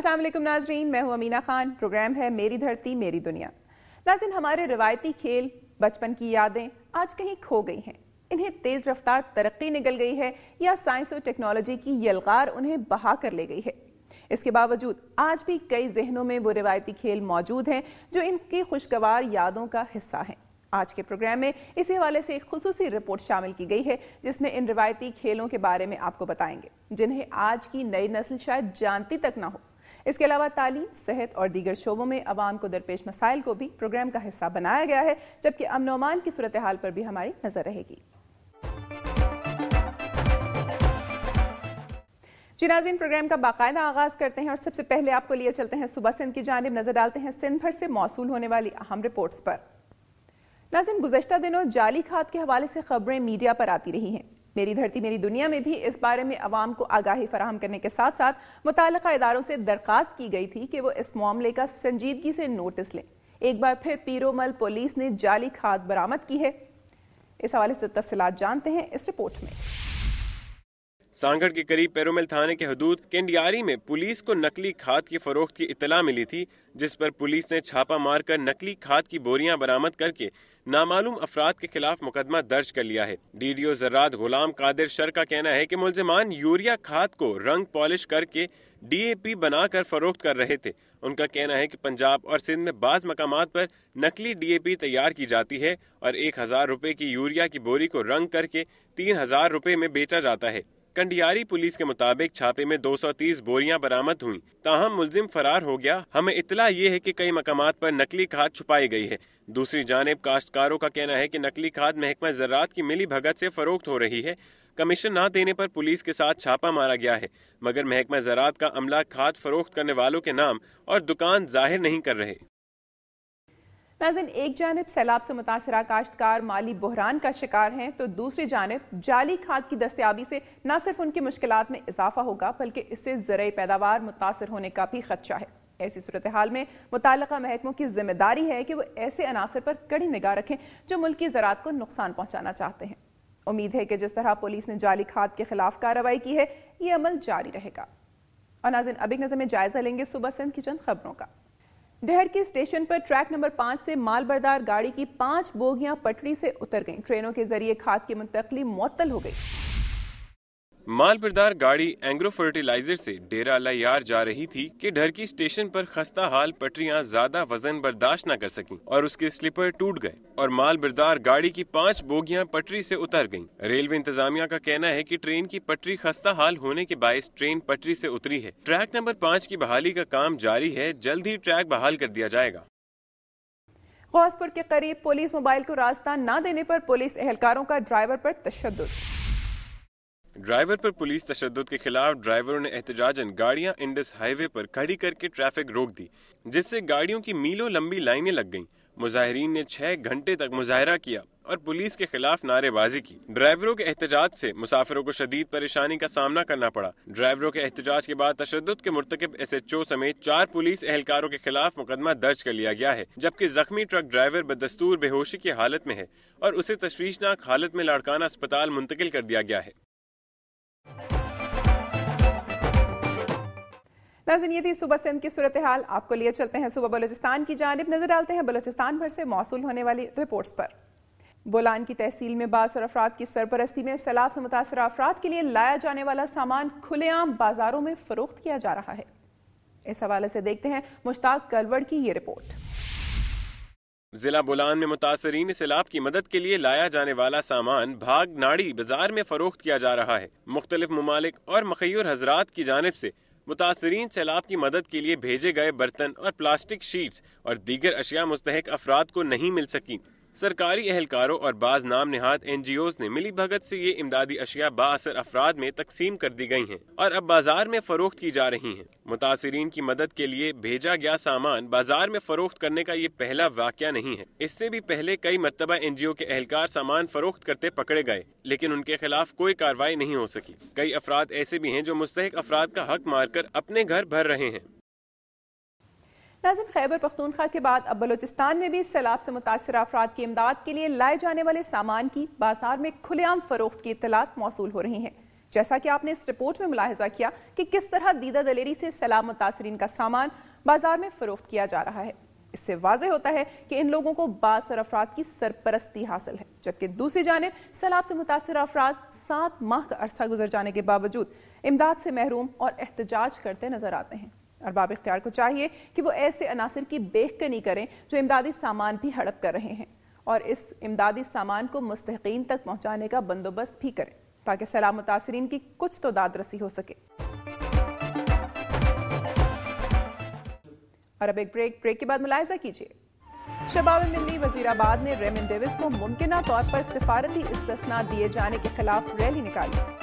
السلام علیکم ناظرین، میں ہوں امینا خان۔ پروگرام ہے میری دھرتی میری دنیا۔ ناظرین، ہمارے روایتی کھیل، بچپن کی یادیں آج کہیں کھو گئی ہیں۔ انہیں تیز رفتار ترقی نگل گئی ہے یا سائنس و ٹیکنالوجی کی یلغار انہیں بہا کر لے گئی ہے۔ اس کے باوجود آج بھی کئی ذہنوں میں وہ روایتی کھیل موجود ہیں جو ان کی خوشگوار یادوں کا حصہ ہیں۔ آج کے پروگرام میں اسی حوالے سے ایک خصوصی رپورٹ شامل کی گئی ہے جس میں ان روایتی کھیلوں کے بارے میں آپ کو بتائیں گے جنہیں آج کی نئی نسل شاید جانتی تک نہ ہو۔ اس کے علاوہ تعلیم، صحت اور دیگر شعبوں میں عوام کو درپیش مسائل کو بھی پروگرام کا حصہ بنایا گیا ہے، جبکہ امن و امان کی صورتحال پر بھی ہماری نظر رہے گی۔ جی ناظرین، پروگرام کا باقاعدہ آغاز کرتے ہیں اور سب سے پہلے آپ کو لیے چلتے ہیں صوبہ سندھ کی جانب، نظر ڈالتے ہیں سندھ بھر سے موصول ہونے والی اہم رپورٹس پر۔ ناظرین، گزشتہ دنوں جعلی کھاد کے حوالے سے خبریں میڈیا پر آتی رہی ہیں۔ میری دھرتی میری دنیا میں بھی اس بارے میں عوام کو آگاہی فراہم کرنے کے ساتھ ساتھ متعلقہ اداروں سے درخواست کی گئی تھی کہ وہ اس معاملے کا سنجیدگی سے نوٹس لیں۔ ایک بار پھر پیرومل پولیس نے جعلی کھاد برآمد کی ہے۔ اس حوالے سے تفصیلات جانتے ہیں اس رپورٹ میں۔ سانگڑ کے قریب پیرومل تھانے کے حدود کنڈیاری میں پولیس کو نقلی کھاد کی فروخت کی اطلاع ملی تھی، جس پر پولیس نے چھاپہ مار کر نقلی کھاد کی بوریاں برآمد کر کے نامعلوم افراد کے خلاف مقدمہ درج کر لیا ہے۔ ڈی ڈی او زراعت غلام قادر شر کا کہنا ہے کہ ملزمان یوریا کھاد کو رنگ پالش کر کے ڈی اے پی بنا کر فروخت کر رہے تھے۔ ان کا کہنا ہے کہ پنجاب اور سندھ میں بعض مقامات پر نقلی ڈی اے پی تیار کی جاتی ہے اور 1000 روپے کی یوریا کی بوری کو رنگ کر کے 3000 روپے میں بیچا جاتا ہے۔ کنڈیاری پولیس کے مطابق چھاپے میں 230 بوریاں برآمد ہوئیں، تاہم ملزم فرار ہو گیا۔ ہمیں اطلاع یہ ہے کہ کئی مقامات پر نقلی کھاد چھپائی گئی ہے۔ دوسری جانب کاشتکاروں کا کہنا ہے کہ نقلی کھاد محکمہ زراعت کی ملی بھگت سے فروخت ہو رہی ہے۔ کمیشن نہ دینے پر پولیس کے ساتھ چھاپہ مارا گیا ہے، مگر محکمہ زراعت کا عملہ کھاد فروخت کرنے والوں کے نام اور دکان ظاہر نہیں کر رہے۔ ناظرین، ایک جانب سیلاب سے متاثرہ کاشتکار مالی بحران کا شکار ہیں تو دوسری جانب جعلی کھاد کی دستیابی سے نہ صرف ان کی مشکلات میں اضافہ ہوگا بلکہ اس سے زرعی پیداوار متاثر ہونے کا بھی خدشہ ہے۔ ایسی صورتحال میں متعلقہ محکموں کی ذمہ داری ہے کہ وہ ایسے عناصر پر کڑی نگاہ رکھیں جو ملک کی زراعت کو نقصان پہنچانا چاہتے ہیں۔ امید ہے کہ جس طرح پولیس نے جعلی کھاد کے خلاف کارروائی کی ہے، یہ عمل جاری رہے گا۔ اور ناظرین، اب ایک نظر میں جائزہ لیں گے صوبہ سندھ کی چند خبروں کا۔ ڈہر کی اسٹیشن پر ٹریک نمبر 5 سے مال بردار گاڑی کی 5 بوگیاں پٹری سے اتر گئیں۔ ٹرینوں کے ذریعے کھاد کی منتقلی معطل ہو گئی۔ مال بردار گاڑی اینگرو فرٹیلائزر سے ڈیرہ اللہ یار جا رہی تھی کہ ڈھر کی اسٹیشن پر خستہ حال پٹریاں زیادہ وزن برداشت نہ کر سکیں اور اس کے سلپر ٹوٹ گئے اور مال بردار گاڑی کی 5 بوگیاں پٹری سے اتر گئیں۔ ریلوے انتظامیہ کا کہنا ہے کہ ٹرین کی پٹری خستہ حال ہونے کے باعث ٹرین پٹری سے اتری ہے۔ ٹریک نمبر 5 کی بحالی کا کام جاری ہے، جلد ہی ٹریک بحال کر دیا جائے گا۔ غوث پور کے قریب پولیس موبائل کو راستہ نہ دینے پر پولیس اہلکاروں کا ڈرائیور پر تشدد۔ ڈرائیور پر پولیس تشدد کے خلاف ڈرائیوروں نے احتجاجاً گاڑیاں انڈس ہائی وے پر کھڑی کر کے ٹریفک روک دی، جس سے گاڑیوں کی میلوں لمبی لائنیں لگ گئیں۔ مظاہرین نے 6 گھنٹے تک مظاہرہ کیا اور پولیس کے خلاف نعرے بازی کی۔ ڈرائیوروں کے احتجاج سے مسافروں کو شدید پریشانی کا سامنا کرنا پڑا۔ ڈرائیوروں کے احتجاج کے بعد تشدد کے مرتکب ایس ایچ او سمیت 4 پولیس اہلکاروں کے خلاف مقدمہ درج کر لیا گیا ہے، جبکہ زخمی ٹرک ڈرائیور بدستور بے ہوشی کی حالت میں ہے اور اسے تشویشناک حالت میں لاڑکانہ اسپتال منتقل کر دیا گیا ہے۔ ناظرین، یہ تھی صوبہ سندھ کی صورتحال۔ آپ کو لیے چلتے ہیں صوبہ بلوچستان کی جانب، نظر ڈالتے ہیں بلوچستان بھر سے موصول ہونے والی رپورٹس پر۔ بولان کی تحصیل میں بااثر افراد کی سرپرستی میں سیلاب سے متاثرہ افراد کے لیے لایا جانے والا سامان کھلے عام بازاروں میں فروخت کیا جا رہا ہے۔ اس حوالے سے دیکھتے ہیں مشتاق کلوڑ کی یہ رپورٹ۔ ضلع بولان میں متاثرین سیلاب کی مدد کے لیے لایا جانے والا سامان بھاگ ناڑی بازار میں فروخت کیا جا رہا ہے۔ مختلف ممالک اور مخیر حضرات کی جانب سے متاثرین سیلاب کی مدد کے لیے بھیجے گئے برتن اور پلاسٹک شیٹس اور دیگر اشیاء مستحق افراد کو نہیں مل سکیں۔ سرکاری اہلکاروں اور بعض نام نہاد این جی اوز نے ملی بھگت سے یہ امدادی اشیاء بااثر افراد میں تقسیم کر دی گئی ہیں اور اب بازار میں فروخت کی جا رہی ہیں۔ متاثرین کی مدد کے لیے بھیجا گیا سامان بازار میں فروخت کرنے کا یہ پہلا واقعہ نہیں ہے۔ اس سے بھی پہلے کئی مرتبہ این جی او کے اہلکار سامان فروخت کرتے پکڑے گئے، لیکن ان کے خلاف کوئی کارروائی نہیں ہو سکی۔ کئی افراد ایسے بھی ہیں جو مستحق افراد کا حق مار کر اپنے گھر بھر رہے ہیں۔ ناظرین، خیبر پختونخوا کے بعد اب بلوچستان میں بھی سیلاب سے متاثرہ افراد کی امداد کے لیے لائے جانے والے سامان کی بازار میں کھلے عام فروخت کی اطلاعات موصول ہو رہی ہیں۔ جیسا کہ آپ نے اس رپورٹ میں ملاحظہ کیا کہ کس طرح دیدہ دلیری سے سیلاب متاثرین کا سامان بازار میں فروخت کیا جا رہا ہے۔ اس سے واضح ہوتا ہے کہ ان لوگوں کو بااثر افراد کی سرپرستی حاصل ہے، جبکہ دوسری جانب سیلاب سے متاثر افراد 7 ماہ کا عرصہ گزر جانے کے باوجود امداد سے محروم اور احتجاج کرتے نظر آتے ہیں۔ ارباب اختیار کو چاہیے کہ وہ ایسے عناصر کی بیخ کنی کریں جو امدادی سامان بھی ہڑپ کر رہے ہیں، اور اس امدادی سامان کو مستحقین تک پہنچانے کا بندوبست بھی کریں تاکہ سیلاب متاثرین کی کچھ تو داد رسی ہو سکے۔ اور اب ایک بریک کے بعد ملاحظہ کیجیے۔ شباب ملی وزیر آباد نے ریمن ڈیوس کو ممکنہ طور پر سفارتی استثناء دیے جانے کے خلاف ریلی نکالی۔